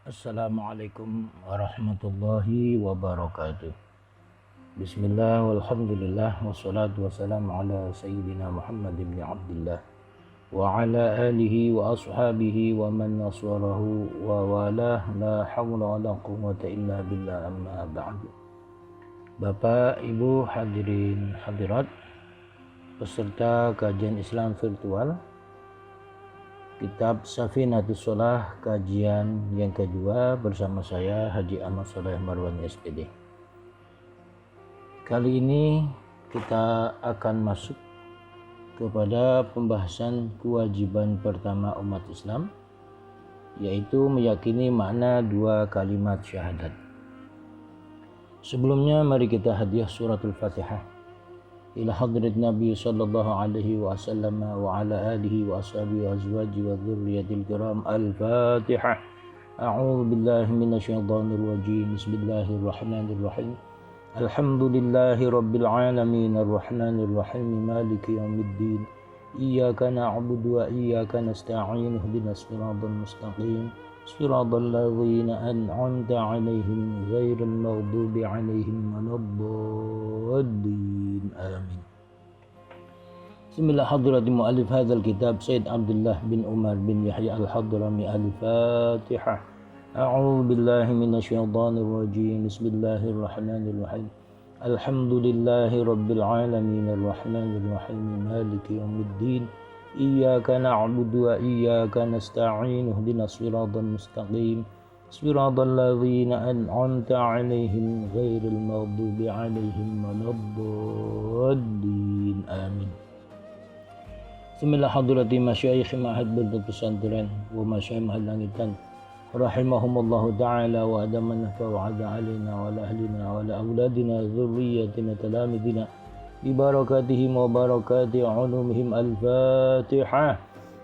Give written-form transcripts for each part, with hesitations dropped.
Assalamualaikum warahmatullahi wabarakatuh. Bismillah walhamdulillah wassalatu wassalamu ala sayyidina Muhammad ibn Abdullah wa ala alihi wa ashabihi wa man naswarahu wa walah, la hawla wa la quwwata illa billah, amma ba'du. Bapak, Ibu, hadirin hadirat peserta kajian Islam virtual Kitab Safinatus Shalah, kajian yang kedua bersama saya Haji Ahmad Shaleh Marwani SPD. Kali ini kita akan masuk kepada pembahasan kewajiban pertama umat Islam, yaitu meyakini makna dua kalimat syahadat. Sebelumnya mari kita hadiah suratul Fatihah ila hadrat Nabi sallallahu alaihi wasallam wa ala alihi wa ashabihi wa azwaji wa dzurriyyatil kiram. Al-Fatihah. A'udzu billahi minasyaitonir rajim. Bismillahirrahmanirrahim. Alhamdulillahi rabbil alamin arrahmanir rahim maliki yaumiddin. Iyyaka na'budu wa iyyaka nasta'in ihdinas siratal mustaqim. Siratal ladzina an'amta 'alaihim ghairil maghdubi 'alaihim waladdallin. Amin. Bismillah hadrati mu'allif hadzal kitab Sayyid Abdullah bin Umar bin Yahya al-Hadrami. Al-Fatihah. A'udzu billahi minasyaitonir rajim. Bismillahirrahmanirrahim. Alhamdulillahi rabbil alamin arrahmanir rahim maliki yaumiddin. Iyyaka na'budu wa iyyaka nasta'in ihdinas siratal mustaqim. Siratal ladzina an'amta 'alaihim ghairil maghdubi 'alaihim waladdallin. Amin. Bismillah hadrati masyayikh ma'had berdut pesantren wa masyayikh mahal langitan rahimahumullahu ta'ala wa adaman nafa wa ada alaina wa ala ahlina wa ala awladina dzurriyyatina talamidina bi barakatihim wa barakati ulumihim. Al-Fatihah.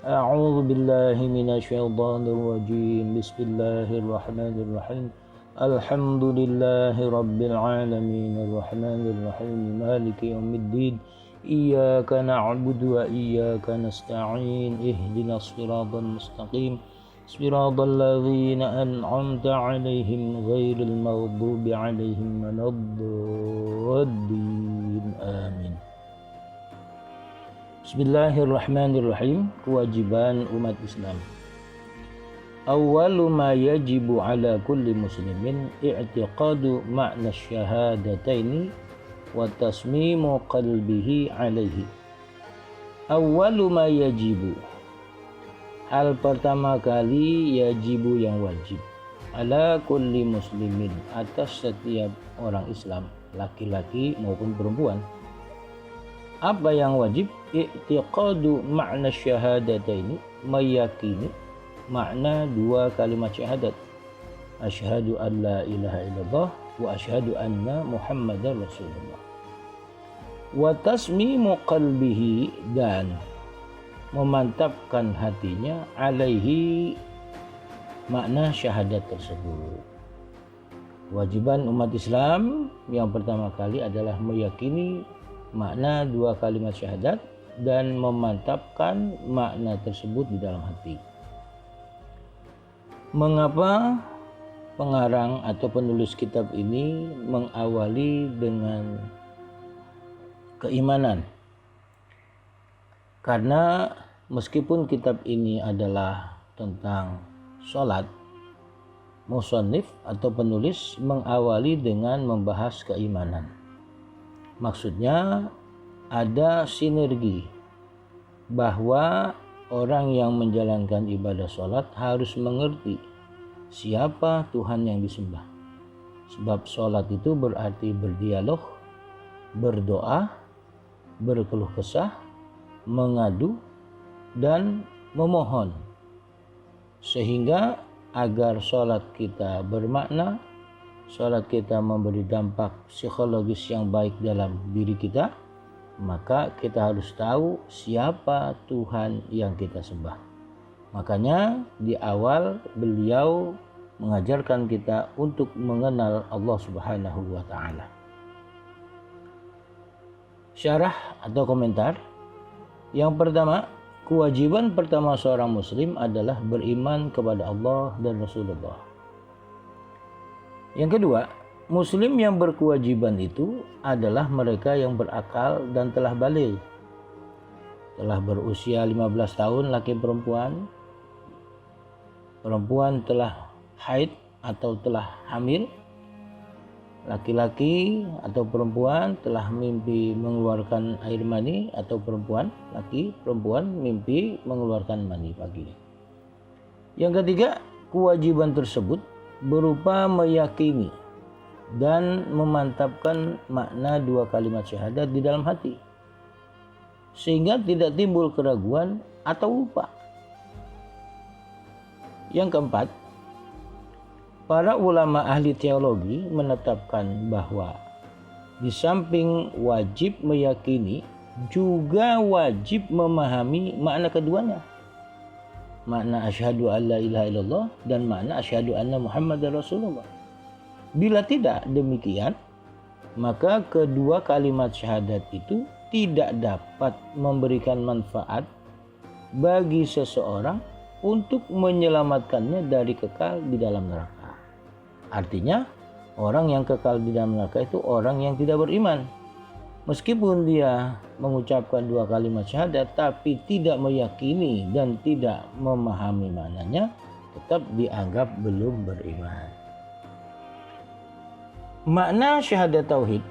A'udzu billahi minasyaitonir rajim. Bismillahirrahmanirrahim. Alhamdulillahi rabbil alamin arrahmanir rahim maliki yaumiddin. Iyyaka na'budu wa iyyaka nasta'in ihdinas siratal mustaqim. Siratal ladzina an'amta 'alaihim ghairil maghdubi 'alaihim waladdallin. Amin. Bismillahirrahmanirrahim. Kewajiban umat Islam. Awwalu ma yajibu ala kulli muslimin i'tiqadu ma'na syahadataini wa tasmimu qalbihi alaihi. Awwalu ma yajibu, hal pertama kali, yajibu yang wajib, ala kulli muslimin, atas setiap orang Islam, laki-laki maupun perempuan. Apa yang wajib? I'tiqadu makna syahadataini, meyakini makna dua kalimat syahadat. Asyhadu an la ilaha illallah wa asyhadu anna muhammadar rasulullah. Wa tasmimu qalbihi, dan memantapkan hatinya, alaihi, makna syahadat tersebut. Kewajiban umat Islam yang pertama kali adalah meyakini makna dua kalimat syahadat dan memantapkan makna tersebut di dalam hati. Mengapa pengarang atau penulis kitab ini mengawali dengan keimanan? Karena meskipun kitab ini adalah tentang sholat, musannif atau penulis mengawali dengan membahas keimanan. Maksudnya ada sinergi bahwa orang yang menjalankan ibadah sholat harus mengerti siapa Tuhan yang disembah. Sebab sholat itu berarti berdialog, berdoa, berkeluh kesah, mengadu, dan memohon. Sehingga agar sholat kita bermakna, sholat kita memberi dampak psikologis yang baik dalam diri kita, maka kita harus tahu siapa Tuhan yang kita sembah. Makanya di awal beliau mengajarkan kita untuk mengenal Allah Subhanahu wa Ta'ala. Syarah atau komentar. Yang pertama, kewajiban pertama seorang muslim adalah beriman kepada Allah dan Rasulullah. Yang kedua, muslim yang berkewajiban itu adalah mereka yang berakal dan telah baligh. Telah berusia 15 tahun laki perempuan, perempuan telah haid atau telah hamil, laki-laki atau perempuan telah mimpi mengeluarkan air mani, atau perempuan mimpi mengeluarkan mani pagi. Yang ketiga, kewajiban tersebut berupa meyakini dan memantapkan makna dua kalimat syahadat di dalam hati, sehingga tidak timbul keraguan atau lupa. Yang keempat, para ulama ahli teologi menetapkan bahwa di samping wajib meyakini, juga wajib memahami makna keduanya. Makna asyhadu an la ilaha illallah dan makna asyhadu anna Muhammadar Rasulullah. Bila tidak demikian, maka kedua kalimat syahadat itu tidak dapat memberikan manfaat bagi seseorang untuk menyelamatkannya dari kekal di dalam neraka. Artinya, orang yang kekal di dalam neraka itu orang yang tidak beriman. Meskipun dia mengucapkan dua kalimat syahadat tapi tidak meyakini dan tidak memahami maknanya, tetap dianggap belum beriman. Makna syahadat tauhid,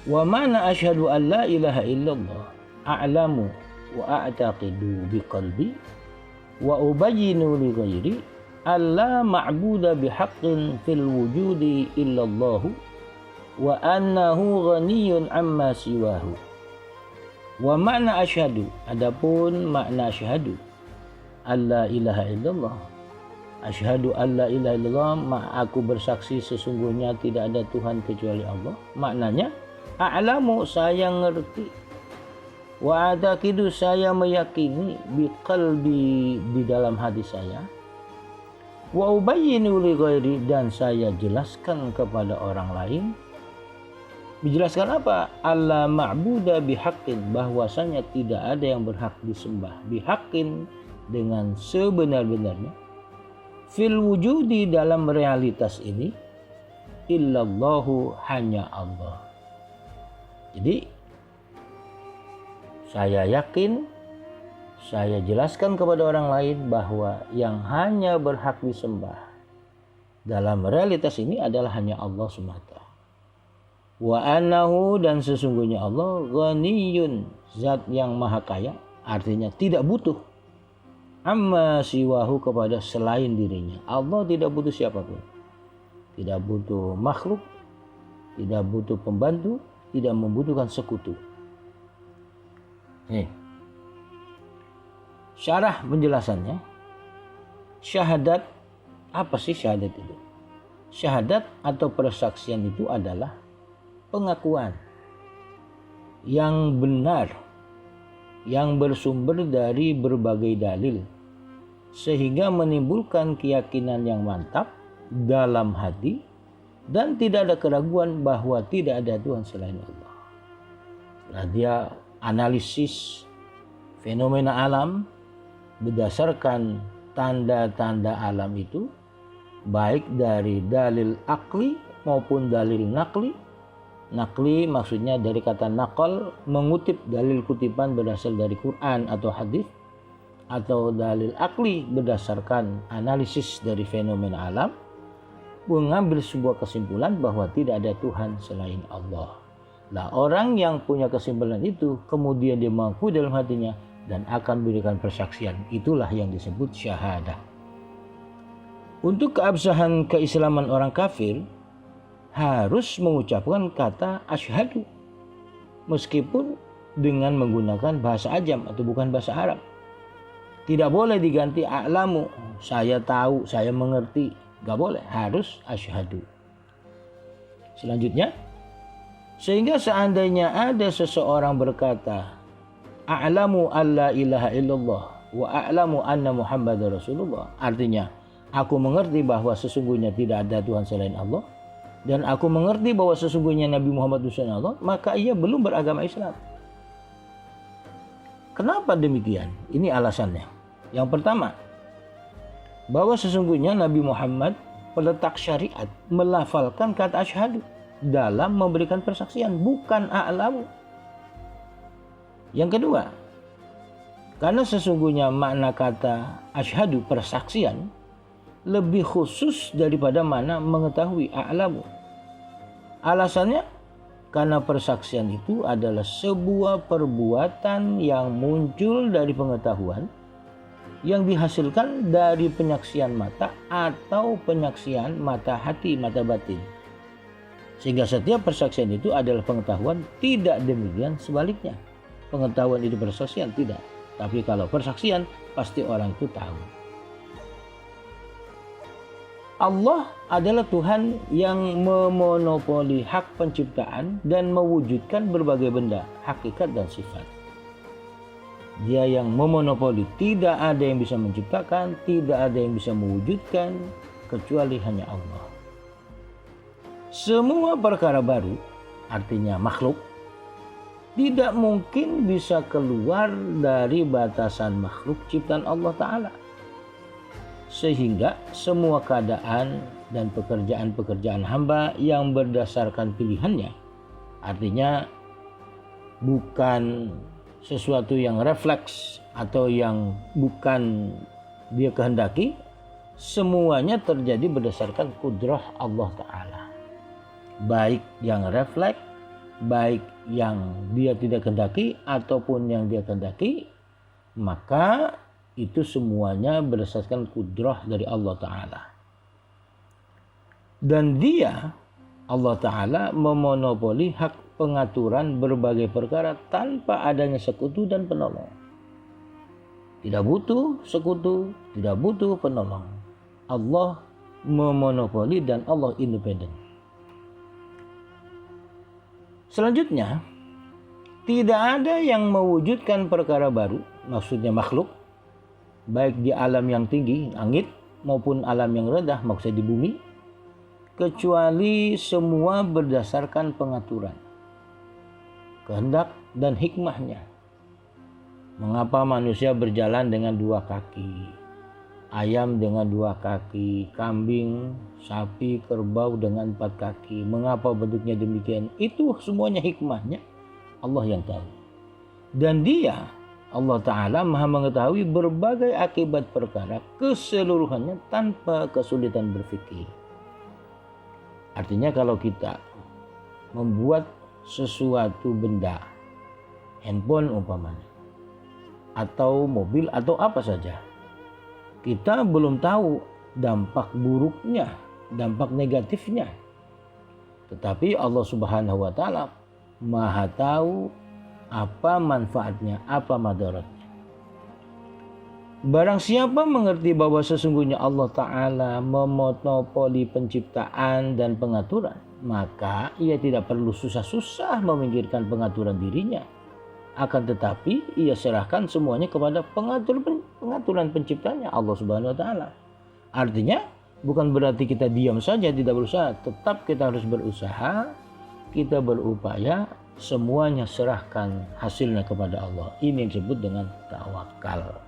wa mana asyhadu an la ilaha illallah a'lamu wa a'taqidu biqalbi wa ubayyinu li ghairi alla ma'buda bihaqqin fil wujudi illallahu wa annahu ghaniyun amma siwahu. Wa makna asyhadu, adapun makna asyhadu alla ilaha illallah, asyhadu alla ilaha illallah, aku bersaksi sesungguhnya tidak ada Tuhan kecuali Allah. Maknanya, a'lamu, saya ngerti, wa ataqidu, saya meyakini, biqalbi, di dalam hati saya, wa ubayyinu li ghairi, dan saya jelaskan kepada orang lain. Dijelaskan apa? Alla ma'buda bihaqqin, bahwasanya tidak ada yang berhak disembah, bihaqqin, dengan sebenar-benarnya, fil wujudi, dalam realitas ini, illallahu, hanya Allah. Jadi saya yakin, saya jelaskan kepada orang lain bahwa yang hanya berhak disembah dalam realitas ini adalah hanya Allah semata. Wa annahu, dan sesungguhnya Allah, ghaniyun, zat yang maha kaya, artinya tidak butuh, amma siwahu, kepada selain dirinya. Allah tidak butuh siapapun, tidak butuh makhluk, tidak butuh pembantu, tidak membutuhkan sekutu. Nih, syarah penjelasannya. Syahadat, apa sih syahadat itu? Syahadat atau persaksian itu adalah pengakuan yang benar, yang bersumber dari berbagai dalil, sehingga menimbulkan keyakinan yang mantap dalam hati dan tidak ada keraguan bahwa tidak ada Tuhan selain Allah. Setelah dia analisis fenomena alam berdasarkan tanda-tanda alam itu, baik dari dalil akli maupun dalil nakli. Nakli maksudnya dari kata nakal, mengutip dalil kutipan berasal dari Quran atau hadis, atau dalil akli berdasarkan analisis dari fenomena alam, mengambil sebuah kesimpulan bahwa tidak ada Tuhan selain Allah. Nah, orang yang punya kesimpulan itu kemudian dia mengaku dalam hatinya dan akan memberikan persaksian, itulah yang disebut syahadah. Untuk keabsahan keislaman orang kafir harus mengucapkan kata asyhadu, meskipun dengan menggunakan bahasa ajam atau bukan bahasa Arab. Tidak boleh diganti a'lamu, saya tahu, saya mengerti. Gak boleh, harus asyhadu. Selanjutnya, sehingga seandainya ada seseorang berkata a'lamu alla ilaha illallah wa a'lamu anna Muhammadar Rasulullah, artinya aku mengerti bahwa sesungguhnya tidak ada Tuhan selain Allah, dan aku mengerti bahwa sesungguhnya Nabi Muhammad Rasulullah Allah, maka ia belum beragama Islam. Kenapa demikian? Ini alasannya. Yang pertama, bahwa sesungguhnya Nabi Muhammad peletak syariat melafalkan kata asyhadu dalam memberikan persaksian, bukan a'lamu. Yang kedua, karena sesungguhnya makna kata asyhadu persaksian lebih khusus daripada makna mengetahui a'lamu. Alasannya karena persaksian itu adalah sebuah perbuatan yang muncul dari pengetahuan yang dihasilkan dari penyaksian mata atau penyaksian mata hati, mata batin. Sehingga setiap persaksian itu adalah pengetahuan, tidak demikian sebaliknya. Pengetahuan itu persaksian, tidak. Tapi kalau persaksian, pasti orang itu tahu. Allah adalah Tuhan yang memonopoli hak penciptaan dan mewujudkan berbagai benda, hakikat dan sifat. Dia yang memonopoli, tidak ada yang bisa menciptakan, tidak ada yang bisa mewujudkan, kecuali hanya Allah. Semua perkara baru, artinya makhluk, tidak mungkin bisa keluar dari batasan makhluk ciptaan Allah Ta'ala. Sehingga semua keadaan dan pekerjaan-pekerjaan hamba yang berdasarkan pilihannya, artinya bukan sesuatu yang refleks atau yang bukan dia kehendaki, semuanya terjadi berdasarkan kudrah Allah Ta'ala. Baik yang refleks, baik yang dia tidak kehendaki ataupun yang dia kehendaki, maka itu semuanya berdasarkan kudrah dari Allah Ta'ala. Dan dia, Allah Ta'ala, memonopoli hak pengaturan berbagai perkara tanpa adanya sekutu dan penolong. Tidak butuh sekutu, tidak butuh penolong. Allah memonopoli dan Allah independen. Selanjutnya, tidak ada yang mewujudkan perkara baru, maksudnya makhluk, baik di alam yang tinggi, langit, maupun alam yang rendah, maksudnya di bumi, kecuali semua berdasarkan pengaturan, kehendak dan hikmahnya. Mengapa manusia berjalan dengan 2 kaki, ayam dengan 2 kaki, kambing, sapi, kerbau dengan 4 kaki. Mengapa bentuknya demikian? Itu semuanya hikmahnya Allah yang tahu. Dan dia, Allah Ta'ala, maha mengetahui berbagai akibat perkara keseluruhannya tanpa kesulitan berpikir. Artinya kalau kita membuat sesuatu benda, handphone umpamanya, atau mobil atau apa saja, kita belum tahu dampak buruknya, dampak negatifnya. Tetapi Allah Subhanahu wa Ta'ala maha tahu apa manfaatnya, apa madaratnya. Barang siapa mengerti bahwa sesungguhnya Allah Ta'ala memonopoli penciptaan dan pengaturan, maka ia tidak perlu susah-susah memikirkan pengaturan dirinya. Akan tetapi ia serahkan semuanya kepada pengaturan penciptanya, Allah Subhanahu wa Ta'ala. Artinya bukan berarti kita diam saja tidak berusaha, tetap kita harus berusaha, kita berupaya, semuanya serahkan hasilnya kepada Allah. Ini yang disebut dengan tawakal.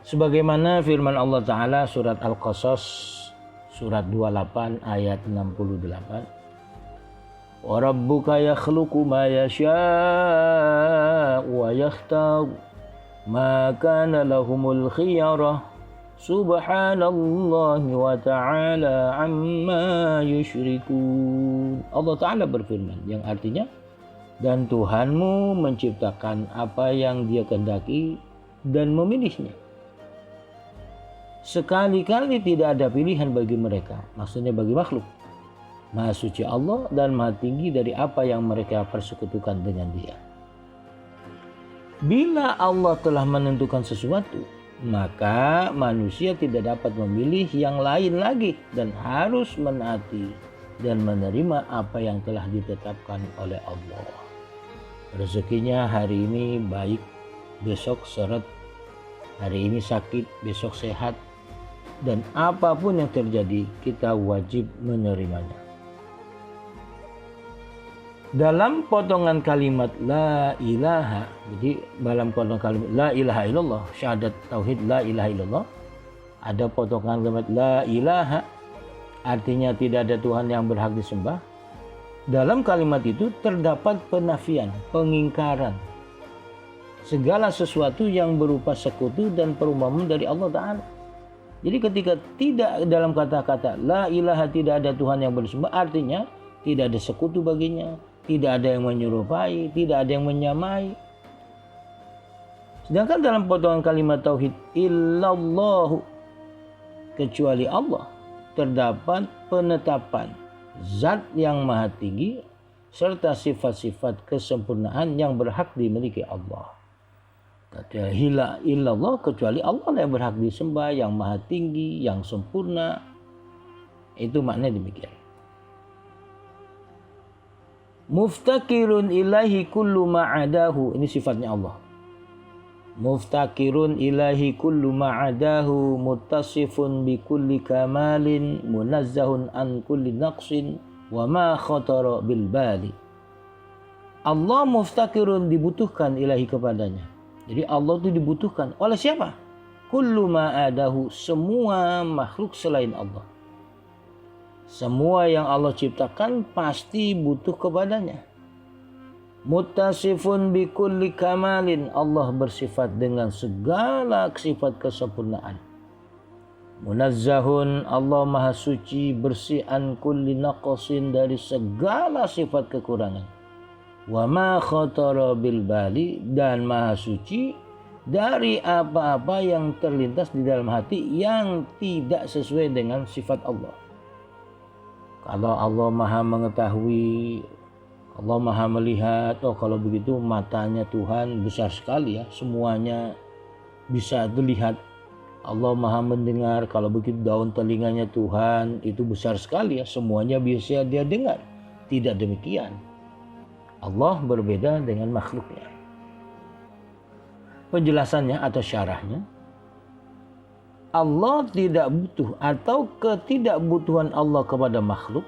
Sebagaimana firman Allah Ta'ala surat Al-Qasas surat 28 ayat 68. Wa rabbuka yakhluqu ma yasha' wa yakhtar ma kana lahumul khiyarah subhanallahi wa ta'ala amma yusyrikun. Allah Ta'ala berfirman yang artinya, dan Tuhanmu menciptakan apa yang Dia kehendaki dan memilihnya. Sekali-kali tidak ada pilihan bagi mereka, maksudnya bagi makhluk. Maha suci Allah dan maha tinggi dari apa yang mereka persekutukan dengan Dia. Bila Allah telah menentukan sesuatu, maka manusia tidak dapat memilih yang lain lagi dan harus menaati dan menerima apa yang telah ditetapkan oleh Allah. Rezekinya hari ini baik, besok seret, hari ini sakit, besok sehat, dan apapun yang terjadi kita wajib menerimanya. Dalam potongan kalimat la ilaha, jadi dalam potongan kalimat la ilaha illallah, syahadat tauhid la ilaha illallah, ada potongan kalimat la ilaha, artinya tidak ada Tuhan yang berhak disembah. Dalam kalimat itu terdapat penafian, pengingkaran segala sesuatu yang berupa sekutu dan perumpamaan dari Allah Ta'ala. Jadi ketika tidak dalam kata-kata la ilaha, tidak ada Tuhan yang disembah, artinya tidak ada sekutu baginya, tidak ada yang menyerupai, tidak ada yang menyamai. Sedangkan dalam potongan kalimat tauhid illallahu, kecuali Allah, terdapat penetapan zat yang maha tinggi serta sifat-sifat kesempurnaan yang berhak dimiliki Allah. Kata hila illallah, kecuali Allah yang berhak disembah, yang maha tinggi, yang sempurna. Itu maknanya demikian. Muftakirun ilahi kullu ma'adahu, ini sifatnya Allah. Muftakirun ilahi kullu ma'adahu, muttasifun bi kulli kamalin, munazzahun an kulli naqsin, wa ma khatara bil bali. Allah muftakirun, dibutuhkan ilahi kepadanya. Jadi Allah itu dibutuhkan oleh siapa? Kullu ma'adahu, semua makhluk selain Allah. Semua yang Allah ciptakan pasti butuh kepadanya. Muttasifun bi kulli kamalin, Allah bersifat dengan segala sifat kesempurnaan. Munazzahun, Allah maha suci, bersih, an kulli naqsin, dari segala sifat kekurangan. Wa ma khatara bil bali, dan maha suci dari apa-apa yang terlintas di dalam hati yang tidak sesuai dengan sifat Allah. Kalau Allah maha mengetahui, Allah maha melihat, kalau begitu matanya Tuhan besar sekali ya, semuanya bisa dilihat. Allah maha mendengar, kalau begitu daun telinganya Tuhan itu besar sekali ya, semuanya bisa dia dengar. Tidak demikian. Allah berbeda dengan makhluknya. Penjelasannya atau syarahnya, Allah tidak butuh atau ketidakbutuhan Allah kepada makhluk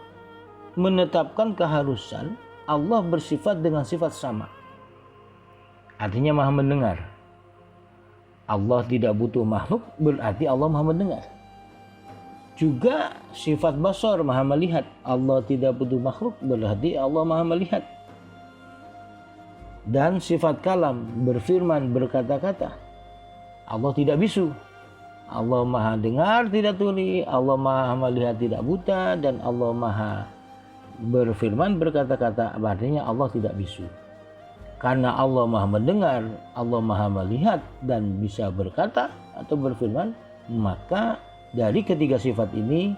menetapkan keharusan Allah bersifat dengan sifat sama. Artinya maha mendengar. Allah tidak butuh makhluk, berarti Allah maha mendengar. Juga sifat basar, maha melihat. Allah tidak butuh makhluk, berarti Allah maha melihat. Dan sifat kalam, berfirman, berkata-kata. Allah tidak bisu. Allah maha dengar, tidak tuli. Allah maha melihat, tidak buta. Dan Allah maha berfirman, berkata-kata. Artinya Allah tidak bisu. Karena Allah maha mendengar, Allah maha melihat, dan bisa berkata atau berfirman, maka dari ketiga sifat ini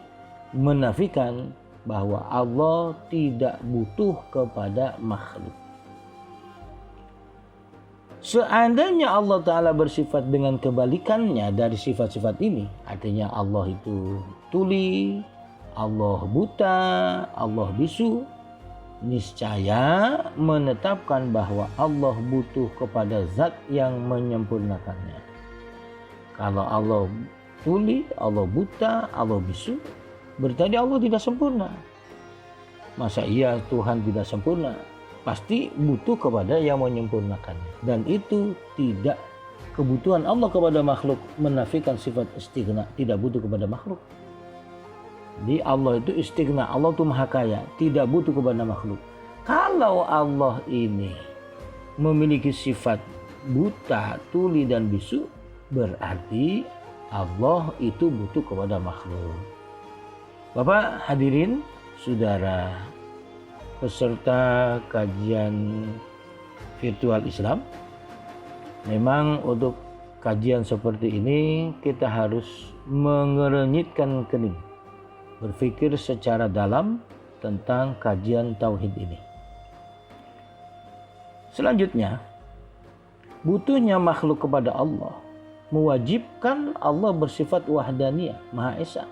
menafikan bahwa Allah tidak butuh kepada makhluk. Seandainya Allah Ta'ala bersifat dengan kebalikannya dari sifat-sifat ini, artinya Allah itu tuli, Allah buta, Allah bisu, niscaya menetapkan bahwa Allah butuh kepada zat yang menyempurnakannya. Kalau Allah tuli, Allah buta, Allah bisu, berarti Allah tidak sempurna. Masa iya Tuhan tidak sempurna? Pasti butuh kepada yang menyempurnakannya. Dan itu tidak kebutuhan Allah kepada makhluk, menafikan sifat istighna, tidak butuh kepada makhluk. Jadi Allah itu istighna, Allah itu maha kaya, tidak butuh kepada makhluk. Kalau Allah ini memiliki sifat buta, tuli, dan bisu, berarti Allah itu butuh kepada makhluk. Bapak hadirin, saudara peserta kajian virtual Islam, memang untuk kajian seperti ini kita harus mengerenyitkan kening, berpikir secara dalam tentang kajian tauhid ini. Selanjutnya, butuhnya makhluk kepada Allah mewajibkan Allah bersifat wahdaniyah, Maha Esa.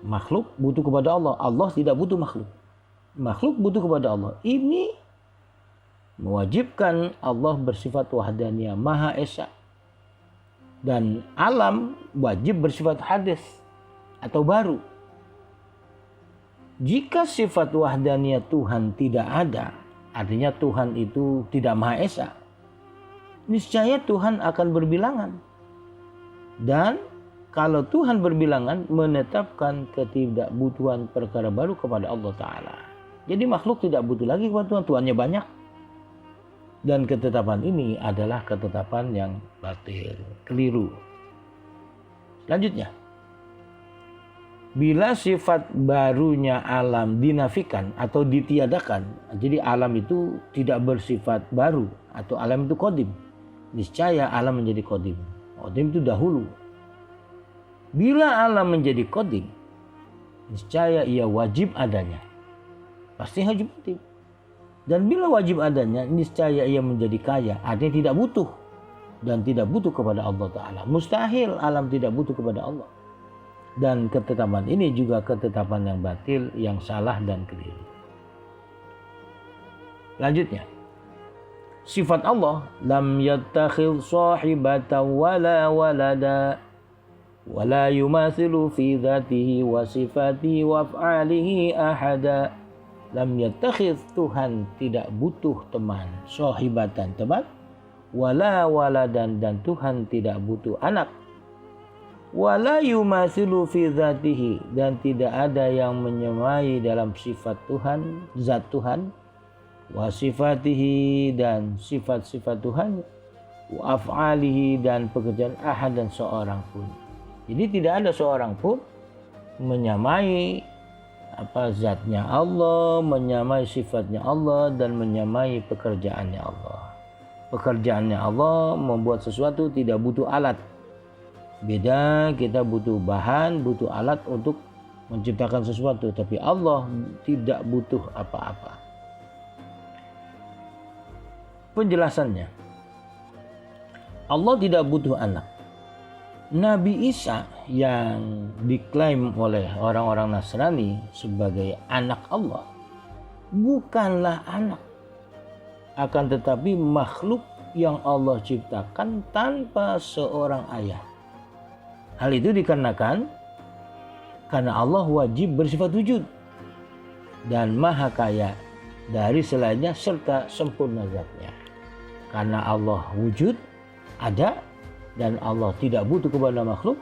Makhluk butuh kepada Allah, Allah tidak butuh makhluk. Makhluk butuh kepada Allah. Ini mewajibkan Allah bersifat wahdaniyah, Maha Esa. Dan alam wajib bersifat hadis atau baru. Jika sifat wahdaniyah Tuhan tidak ada, artinya Tuhan itu tidak Maha Esa, niscaya Tuhan akan berbilangan. Dan kalau Tuhan berbilangan menetapkan ketidakbutuhan perkara baru kepada Allah Ta'ala. Jadi makhluk tidak butuh lagi kepada Tuhan, Tuhannya banyak. Dan ketetapan ini adalah ketetapan yang batil, keliru. Selanjutnya, bila sifat barunya alam dinafikan atau ditiadakan, jadi alam itu tidak bersifat baru atau alam itu qadim, niscaya alam menjadi qadim. Qadim itu dahulu. Bila alam menjadi qadim, niscaya ia wajib adanya. Pasti wajib qadim. Dan bila wajib adanya, niscaya ia menjadi kaya, artinya tidak butuh. Dan tidak butuh kepada Allah Ta'ala. Mustahil alam tidak butuh kepada Allah. Dan ketetapan ini juga ketetapan yang batil, yang salah dan keliru. Lanjutnya, sifat Allah, lam yattakhidh sahibatan wala walada wala yumathilu fi dhatihi wa sifatihi wa af'alihi ahada. Lam yattakhidh, Tuhan tidak butuh teman, sahibatan teman, wala waladan, dan Tuhan tidak butuh anak, wala yumathilu fi dhatihi, dan tidak ada yang menyamai dalam sifat Tuhan, zat Tuhan, wa sifatihi, dan sifat-sifat Tuhan, wa af'alihi, dan pekerjaan ahad, dan seorang pun. Jadi tidak ada seorang pun menyamai zatnya Allah, menyamai sifatnya Allah, dan menyamai pekerjaannya Allah. Pekerjaannya Allah membuat sesuatu tidak butuh alat. Beda, kita butuh bahan, butuh alat untuk menciptakan sesuatu, tapi Allah tidak butuh apa-apa. Penjelasannya, Allah tidak butuh anak. Nabi Isa yang diklaim oleh orang-orang Nasrani sebagai anak Allah bukanlah anak, akan tetapi makhluk yang Allah ciptakan tanpa seorang ayah. Hal itu dikarenakan karena Allah wajib bersifat wujud dan maha kaya dari selainnya serta sempurna zatnya. Karena Allah wujud, ada, dan Allah tidak butuh kepada makhluk,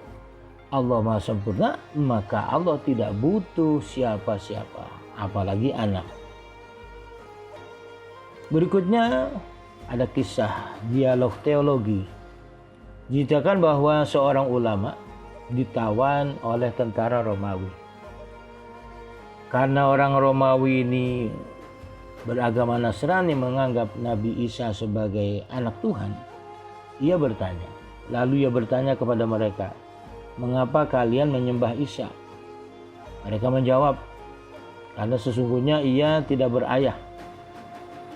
Allah maha sempurna, maka Allah tidak butuh siapa-siapa, apalagi anak. Berikutnya ada kisah dialog teologi. Diceritakan bahwa seorang ulama ditawan oleh tentara Romawi. Karena orang Romawi ini beragama Nasrani, menganggap Nabi Isa sebagai anak Tuhan, ia bertanya. Lalu ia bertanya kepada mereka, mengapa kalian menyembah Isa? Mereka menjawab, karena sesungguhnya ia tidak berayah.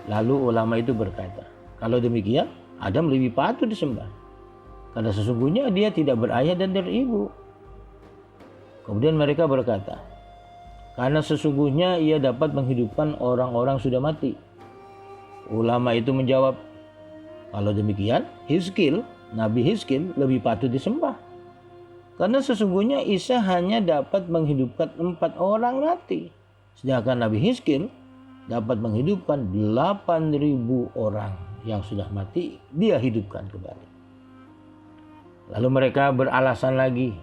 Lalu ulama itu berkata, kalau demikian Adam lebih patut disembah, karena sesungguhnya dia tidak berayah dan beribu. Kemudian mereka berkata, karena sesungguhnya ia dapat menghidupkan orang-orang sudah mati. Ulama itu menjawab, kalau demikian Hizkil, Nabi Hizkil lebih patut disembah, karena sesungguhnya Isa hanya dapat menghidupkan 4 orang mati, sedangkan Nabi Hizkil dapat menghidupkan 8.000 orang yang sudah mati, dia hidupkan kembali. Lalu mereka beralasan lagi,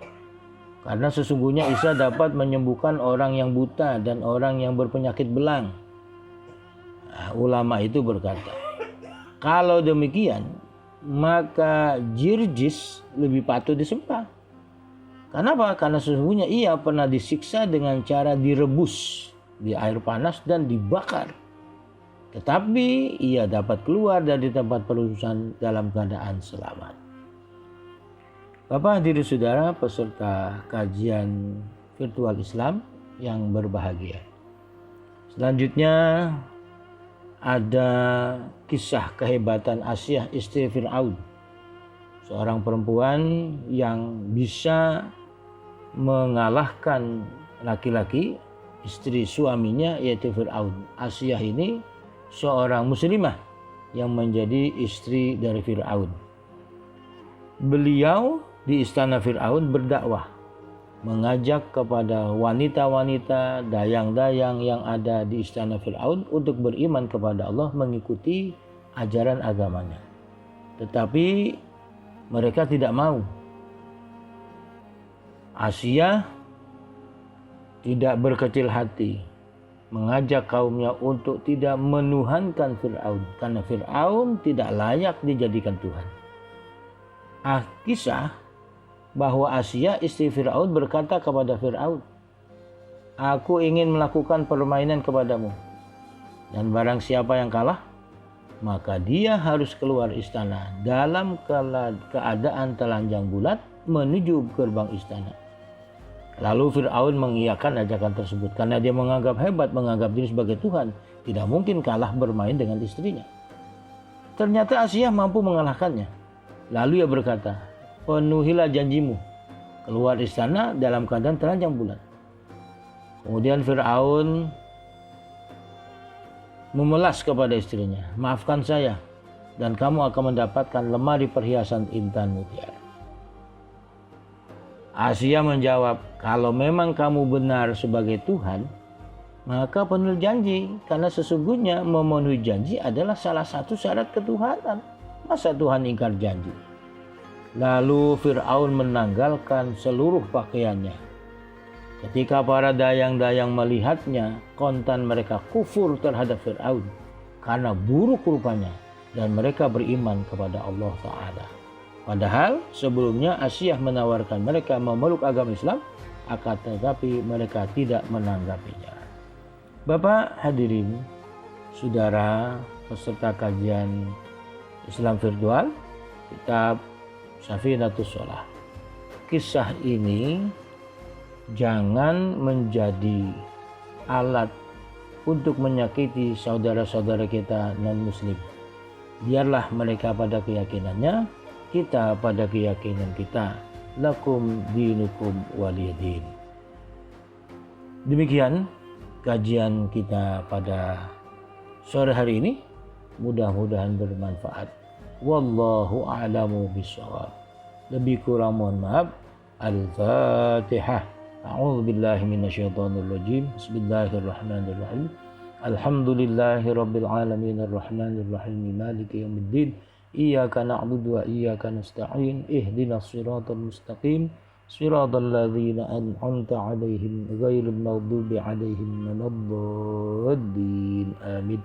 karena sesungguhnya Isa dapat menyembuhkan orang yang buta dan orang yang berpenyakit belang. Ulama itu berkata, kalau demikian maka Jirjis lebih patut disembah. Kenapa? Karena sesungguhnya ia pernah disiksa dengan cara direbus di air panas dan dibakar, tetapi ia dapat keluar dari tempat perusuhan dalam keadaan selamat. Bapak hadirin saudara peserta kajian virtual Islam yang berbahagia, selanjutnya ada kisah kehebatan Asyah istri Fir'aun, seorang perempuan yang bisa mengalahkan laki-laki, istri suaminya yaitu Fir'aun. Asyah ini seorang muslimah yang menjadi istri dari Fir'aun. Beliau di istana Fir'aun berdakwah, mengajak kepada wanita-wanita, dayang-dayang yang ada di istana Fir'aun untuk beriman kepada Allah, mengikuti ajaran agamanya. Tetapi mereka tidak mau. Asia tidak berkecil hati, mengajak kaumnya untuk tidak menuhankan Fir'aun, karena Fir'aun tidak layak dijadikan Tuhan. Kisah bahwa Asia istri Fir'aun berkata kepada Fir'aun, aku ingin melakukan permainan kepadamu, dan barang siapa yang kalah, maka dia harus keluar istana dalam keadaan telanjang bulat menuju gerbang istana. Lalu Fir'aun mengiyakan ajakan tersebut karena dia menganggap hebat, menganggap diri sebagai Tuhan. Tidak mungkin kalah bermain dengan istrinya. Ternyata Asia mampu mengalahkannya. Lalu ia berkata, penuhilah janjimu, keluar istana dalam keadaan telanjang bulat. Kemudian Fir'aun memelas kepada istrinya, maafkan saya dan kamu akan mendapatkan lemari perhiasan intan mutiara. Asia menjawab, kalau memang kamu benar sebagai Tuhan, maka penuhi janji, karena sesungguhnya memenuhi janji adalah salah satu syarat ketuhanan. Masa Tuhan ingkar janji? Lalu Fir'aun menanggalkan seluruh pakaiannya. Ketika para dayang-dayang melihatnya, kontan mereka kufur terhadap Fir'aun karena buruk rupanya, dan mereka beriman kepada Allah Ta'ala. Padahal sebelumnya Asia menawarkan mereka memeluk agama Islam, akan tetapi mereka tidak menanggapinya. Bapak hadirin, saudara peserta kajian Islam virtual, kitab Safinatus Shalah. Kisah ini jangan menjadi alat untuk menyakiti saudara-saudara kita non-muslim. Biarlah mereka pada keyakinannya, kita pada keyakinan kita. Lakum dinukum waliyadin. Demikian kajian kita pada sore hari ini. Mudah-mudahan bermanfaat. Wallahu a'lamu bishawab. Lebih kurang mohon maaf. Al-Fatihah. A'udzu billahi minasyaitonir rajim. Bismillahirrahmanirrahim. Alhamdulillahirabbil alamin arrahmanir rahim maliki yaumiddin. Iyyaka na'budu wa iyyaka nasta'in. Ihdinas siratal mustaqim. Siratal ladzina an'amta 'alaihim ghairil maghdubi 'alaihim waladdallin. Amin.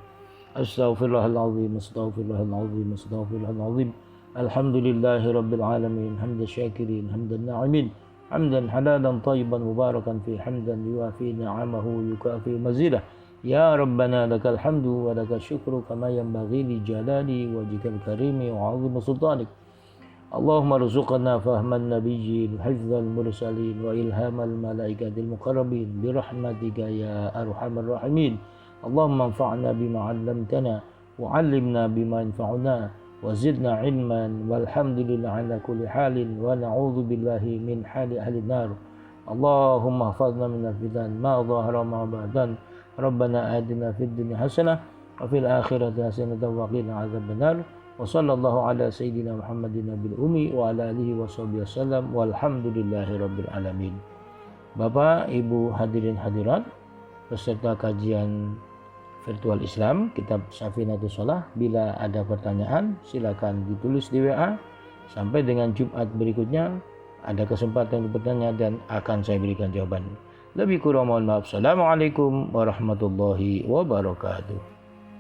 Astaghfirullahalazim, astaghfirullahalazim, astaghfirullahalazim. Alhamdulillahirabbil alamin, hamdan syakirin, hamdan na'imin, hamdan halalan thayyiban mubarakan fi, hamdan yuwafi ni'amahu yukafi mazidah. Ya Rabbana lakal hamdu wa lakal syukru kama yanbaghi li jalali wajhikal karimi wa 'azimi sultanik. Allahumma rzuqna fahman nabiyyin, hifdzal mursalin wa ilhamal malaikatil muqarrabin bi rahmatika ya arhamar rahimin. Allahumma anfa'na bima 'allamtana wa 'allimna bima yanfa'una wa zidna 'ilman walhamdulillah ala kulli halin wa na'udzu billahi min hali ahli nar. Allahumma hafadhna minal fitan ma dhahara ma batan. Rabbana atina fid dunya hasanah wa fil akhirati hasanah wa qina adzabannar. Wa sallallahu ala sayyidina Muhammadin nabil ummi wa ala alihi washabihi wasallam walhamdulillahi rabbil alamin. Bapak, Ibu hadirin hadirat peserta kajian virtual Islam kitab Safinatus Shalah, bila ada pertanyaan silakan ditulis di WA. Sampai dengan Jumat berikutnya ada kesempatan untuk bertanya dan akan saya berikan jawaban. Lebih kurang mohon maaf. Assalamualaikum warahmatullahi wabarakatuh.